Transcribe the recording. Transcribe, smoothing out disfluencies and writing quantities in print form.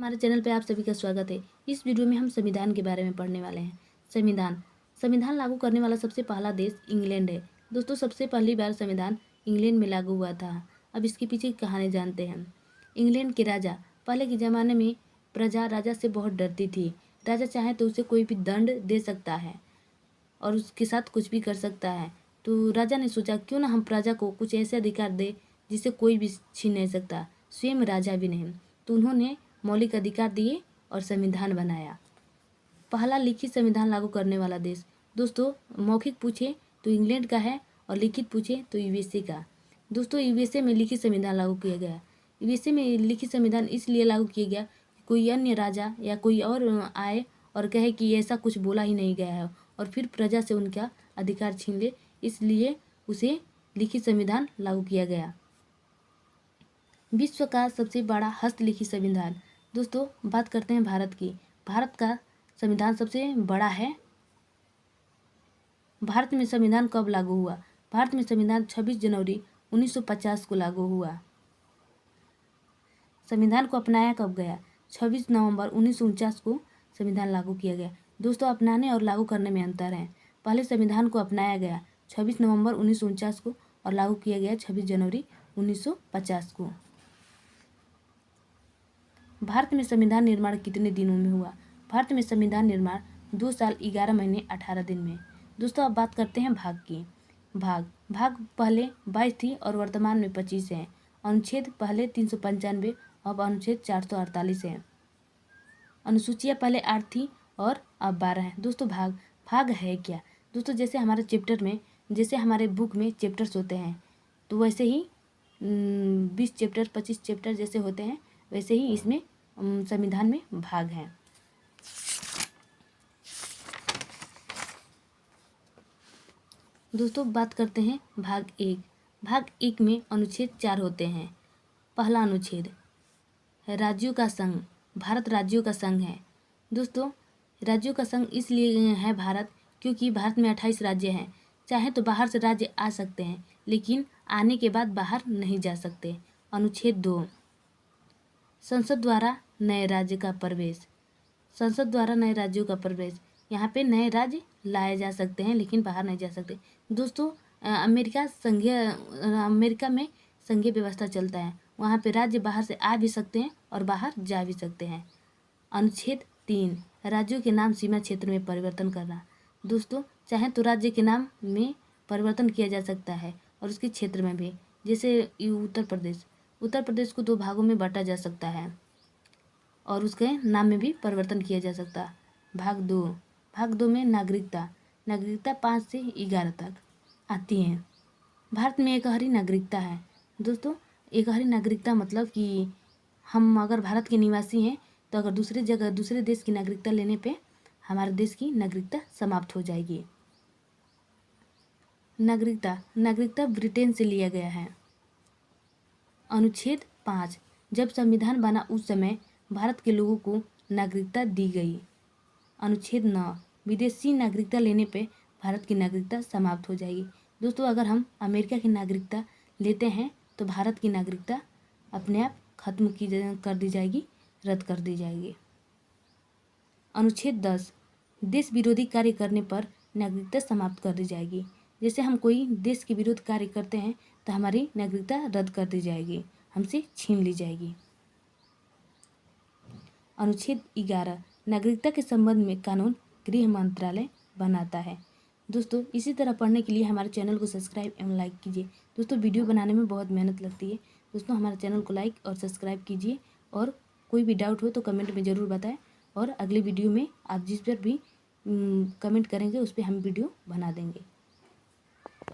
हमारे चैनल पे आप सभी का स्वागत है। इस वीडियो में हम संविधान के बारे में पढ़ने वाले हैं। संविधान संविधान लागू करने वाला सबसे पहला देश इंग्लैंड है। दोस्तों, सबसे पहली बार संविधान इंग्लैंड में लागू हुआ था। अब इसके पीछे की कहानी जानते हैं। इंग्लैंड के राजा, पहले के ज़माने में प्रजा राजा से बहुत डरती थी। राजा चाहे तो उसे कोई भी दंड दे सकता है और उसके साथ कुछ भी कर सकता है। तो राजा ने सोचा, क्यों ना हम प्रजा को कुछ ऐसे अधिकार दे जिसे कोई भी छीन नहीं सकता, स्वयं राजा भी नहीं। तो उन्होंने मौलिक अधिकार दिए और संविधान बनाया। पहला लिखित संविधान लागू करने वाला देश। दोस्तों, मौखिक पूछे तो इंग्लैंड का है और लिखित पूछे तो यूएसए का। दोस्तों, यूएसए में लिखित संविधान लागू किया गया। यूएसए में लिखित संविधान इसलिए लागू किया गया कि कोई अन्य राजा या कोई और आए और कहे कि ऐसा कुछ बोला ही नहीं गया है और फिर प्रजा से उनका अधिकार छीन ले, इसलिए उसे लिखित संविधान लागू किया गया। विश्व का सबसे बड़ा हस्तलिखित संविधान। दोस्तों, बात करते हैं भारत की। भारत का संविधान सबसे बड़ा है। भारत में संविधान कब लागू हुआ? भारत में संविधान 26 जनवरी 1950 को लागू हुआ। संविधान को अपनाया कब गया? 26 नवंबर 1949 को संविधान लागू किया गया। दोस्तों, अपनाने और लागू करने में अंतर है। पहले संविधान को अपनाया गया 26 नवंबर 1949 को और लागू किया गया 26 जनवरी 1950 को। भारत में संविधान निर्माण कितने दिनों में हुआ? भारत में संविधान निर्माण 2 साल 11 महीने 18 दिन में। दोस्तों, अब बात करते हैं भाग की। भाग पहले 22 थी और वर्तमान में 25 है। अनुच्छेद पहले 395, अब अनुच्छेद 448 है। अनुसूचियाँ पहले 8 थी और अब 12 है। दोस्तों, भाग है क्या? दोस्तों, जैसे हमारे चैप्टर में, जैसे हमारे बुक में चैप्टर्स होते हैं, तो वैसे ही 20 चैप्टर 25 चैप्टर जैसे होते हैं, वैसे ही इसमें संविधान में भाग हैं। दोस्तों, बात करते हैं भाग 1। भाग 1 में अनुच्छेद 4 होते हैं। पहला अनुच्छेद, राज्यों का संघ। भारत राज्यों का संघ है। दोस्तों, राज्यों का संघ इसलिए है भारत क्योंकि भारत में 28 राज्य हैं। चाहे तो बाहर से राज्य आ सकते हैं, लेकिन आने के बाद बाहर नहीं जा सकते। अनुच्छेद 2, संसद द्वारा नए राज्य का प्रवेश। संसद द्वारा नए राज्यों का प्रवेश, यहाँ पे नए राज्य लाए जा सकते हैं लेकिन बाहर नहीं जा सकते। दोस्तों, अमेरिका में संघीय व्यवस्था चलता है। वहाँ पे राज्य बाहर से आ भी सकते हैं और बाहर जा भी सकते हैं। अनुच्छेद 3, राज्यों के नाम सीमा क्षेत्र में परिवर्तन करना। दोस्तों, चाहे तो राज्य के नाम में परिवर्तन किया जा सकता है और उसके क्षेत्र में भी। जैसे उत्तर प्रदेश को 2 भागों में बांटा जा सकता है और उसके नाम में भी परिवर्तन किया जा सकता है। भाग 2 में नागरिकता 5 से 11 तक आती है। भारत में एकहरी नागरिकता है। दोस्तों, एकहरी नागरिकता मतलब कि हम अगर भारत के निवासी हैं तो अगर दूसरे देश की नागरिकता लेने पे हमारे देश की नागरिकता समाप्त हो जाएगी। नागरिकता ब्रिटेन से लिया गया है। अनुच्छेद 5, जब संविधान बना उस समय भारत के लोगों को नागरिकता दी गई। अनुच्छेद 9, विदेशी नागरिकता लेने पे भारत की नागरिकता समाप्त हो जाएगी। दोस्तों, अगर हम अमेरिका की नागरिकता लेते हैं तो भारत की नागरिकता अपने आप कर दी जाएगी, रद्द कर दी जाएगी। अनुच्छेद 10, देश विरोधी कार्य करने पर नागरिकता समाप्त कर दी जाएगी। जैसे हम कोई देश के विरुद्ध कार्य करते हैं तो हमारी नागरिकता रद्द कर दी जाएगी, हमसे छीन ली जाएगी। अनुच्छेद 11, नागरिकता के संबंध में कानून गृह मंत्रालय बनाता है। दोस्तों, इसी तरह पढ़ने के लिए हमारे चैनल को सब्सक्राइब एवं लाइक कीजिए। दोस्तों, वीडियो बनाने में बहुत मेहनत लगती है। दोस्तों, हमारे चैनल को लाइक और सब्सक्राइब कीजिए और कोई भी डाउट हो तो कमेंट में ज़रूर बताएं और अगले वीडियो में आप जिस पर भी कमेंट करेंगे उस पर हम वीडियो बना देंगे।